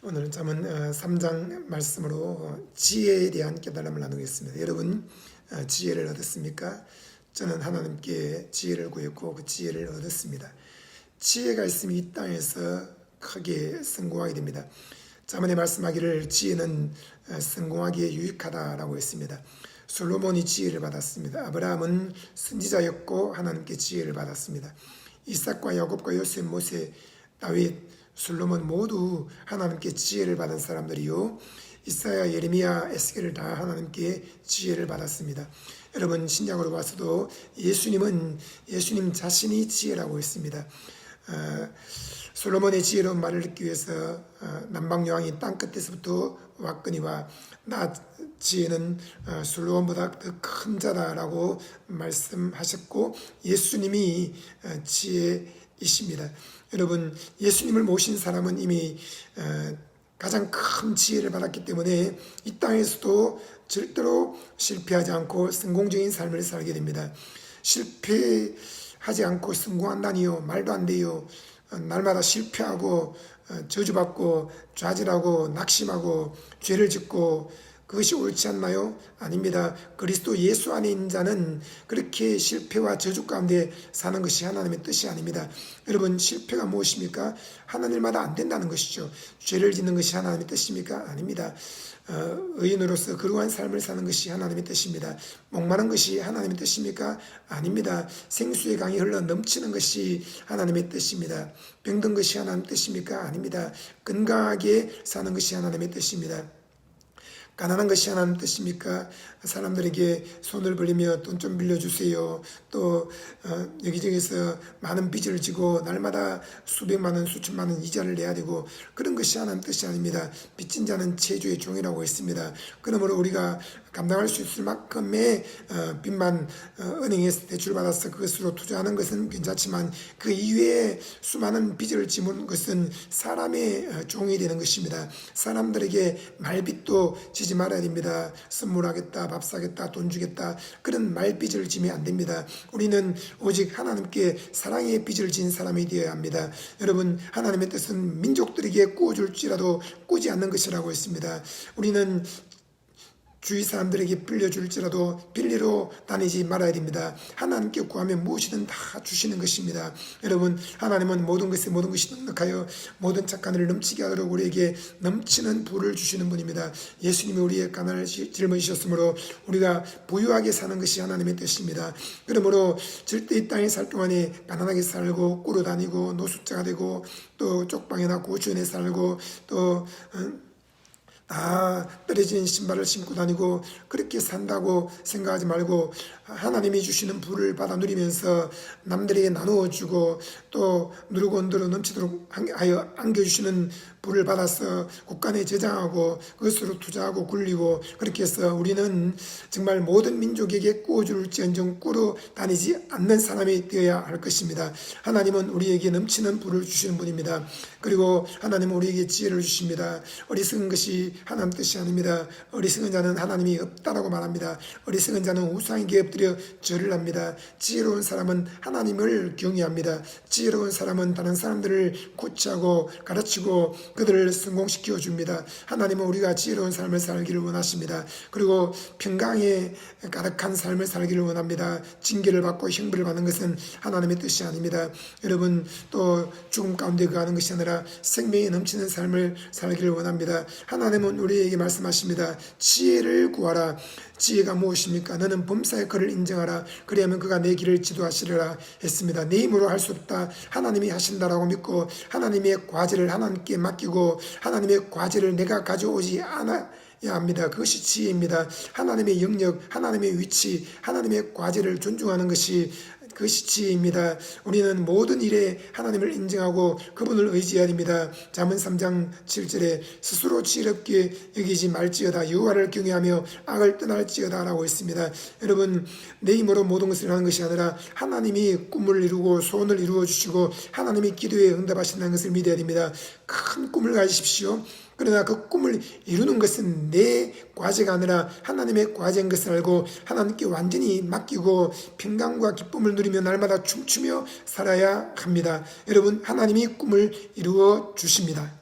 오늘은 잠언 3장 말씀으로 지혜에 대한 깨달음을 나누겠습니다. 여러분 지혜를 얻었습니까? 저는 하나님께 지혜를 구했고 그 지혜를 얻었습니다. 지혜가 있으면 이 땅에서 크게 성공하게 됩니다. 잠언에 말씀하기를 지혜는 성공하기에 유익하다라고 했습니다. 솔로몬이 지혜를 받았습니다. 아브라함은 선지자였고 하나님께 지혜를 받았습니다. 이삭과 야곱과 요셉, 모세, 다윗, 솔로몬 모두 하나님께 지혜를 받은 사람들이요, 이사야, 예레미야, 에스겔을 다 하나님께 지혜를 받았습니다. 여러분 신약으로 봐서도 예수님 자신이 지혜라고 했습니다. 솔로몬의 지혜로운 말을 듣기 위해서 남방여왕이 땅끝에서부터 왔거니와 나 지혜는 솔로몬보다 더 큰 자다라고 말씀하셨고 예수님이 지혜이십니다. 여러분 예수님을 모신 사람은 이미 가장 큰 지혜를 받았기 때문에 이 땅에서도 절대로 실패하지 않고 성공적인 삶을 살게 됩니다. 실패하지 않고 성공한다니요, 말도 안 돼요. 날마다 실패하고 저주받고 좌절하고 낙심하고 죄를 짓고 그것이 옳지 않나요? 아닙니다. 그리스도 예수 안에 있는 자는 그렇게 실패와 저주 가운데 사는 것이 하나님의 뜻이 아닙니다. 여러분 실패가 무엇입니까? 하나님마다 안 된다는 것이죠. 죄를 짓는 것이 하나님의 뜻입니까? 아닙니다. 의인으로서 거룩한 삶을 사는 것이 하나님의 뜻입니다. 목마른 것이 하나님의 뜻입니까? 아닙니다. 생수의 강이 흘러 넘치는 것이 하나님의 뜻입니다. 병든 것이 하나님의 뜻입니까? 아닙니다. 건강하게 사는 것이 하나님의 뜻입니다. 가난한 것이 하나님 뜻입니까? 사람들에게 손을 벌리며 돈 좀 빌려주세요. 또 여기저기서 많은 빚을 지고 날마다 수백만 원, 수천만 원 이자를 내야 되고 그런 것이 하나님 뜻이 아닙니다. 빚진 자는 체주의 종이라고 했습니다. 그러므로 우리가 감당할 수 있을 만큼의 빚만 은행에서 대출받아서 그것으로 투자하는 것은 괜찮지만 그 이외에 수많은 빚을 지는 것은 사람의 종이 되는 것입니다. 사람들에게 말빚도 지지 말아야 됩니다. 선물하겠다, 밥 사겠다, 돈 주겠다 그런 말빚을 지면 안 됩니다. 우리는 오직 하나님께 사랑의 빚을 진 사람이 되어야 합니다. 여러분 하나님의 뜻은 민족들에게 꾸어줄지라도 꾸지 않는 것이라고 했습니다. 우리는 주위 사람들에게 빌려줄지라도 빌리러 다니지 말아야 됩니다. 하나님께 구하면 무엇이든 다 주시는 것입니다. 여러분 하나님은 모든 것이 넉넉하여 모든 착한 일을 넘치게 하도록 우리에게 넘치는 부를 주시는 분입니다. 예수님이 우리의 가난을 짊어지셨으므로 우리가 부유하게 사는 것이 하나님의 뜻입니다. 그러므로 절대 이 땅에 살 동안에 가난하게 살고 꾸러 다니고 노숙자가 되고 또 쪽방에나 고시원에 살고 또 떨어진 신발을 신고 다니고 그렇게 산다고 생각하지 말고 하나님이 주시는 부를 받아 누리면서 남들에게 나누어 주고 또 누르고 흔들어 넘치도록 하여 안겨주시는 부를 받아서 국간에 저장하고 그것으로 투자하고 굴리고 그렇게 해서 우리는 정말 모든 민족에게 꾸어줄지언정 꾸러 다니지 않는 사람이 되어야 할 것입니다. 하나님은 우리에게 넘치는 부를 주시는 분입니다. 그리고 하나님은 우리에게 지혜를 주십니다. 어리석은 것이 하나님 뜻이 아닙니다. 어리석은 자는 하나님이 없다라고 말합니다. 어리석은 자는 우상에게 엎드려 절을 합니다. 지혜로운 사람은 하나님을 경외합니다. 지혜로운 사람은 다른 사람들을 코치하고 가르치고 그들을 성공시켜 줍니다. 하나님은 우리가 지혜로운 삶을 살기를 원하십니다. 그리고 평강에 가득한 삶을 살기를 원합니다. 징계를 받고 형벌을 받는 것은 하나님의 뜻이 아닙니다. 여러분 또 죽음 가운데 거하는 것이 아니라 생명이 넘치는 삶을 살기를 원합니다. 하나님은 우리에게 말씀하십니다. 지혜를 구하라. 지혜가 무엇입니까? 너는 범사의 그를 인정하라. 그리하면 그가 내 길을 지도하시리라 했습니다. 내 힘으로 할 수 없다. 하나님이 하신다라고 믿고 하나님의 과제를 하나님께 맡기고 하나님의 과제를 내가 가져오지 않아야 합니다. 그것이 지혜입니다. 하나님의 영역, 하나님의 위치, 하나님의 과제를 존중하는 것이 그것이 지혜입니다. 우리는 모든 일에 하나님을 인정하고 그분을 의지해야 됩니다. 잠언 3장 7절에 스스로 지혜롭게 여기지 말지어다. 여호와를 경외하며 악을 떠날지어다 라고 했습니다. 여러분 내 힘으로 모든 것을 하는 것이 아니라 하나님이 꿈을 이루고 소원을 이루어 주시고 하나님이 기도에 응답하신다는 것을 믿어야 됩니다. 큰 꿈을 가지십시오. 그러나 그 꿈을 이루는 것은 내 과제가 아니라 하나님의 과제인 것을 알고 하나님께 완전히 맡기고 평강과 기쁨을 누리며 날마다 춤추며 살아야 합니다. 여러분 하나님이 꿈을 이루어 주십니다.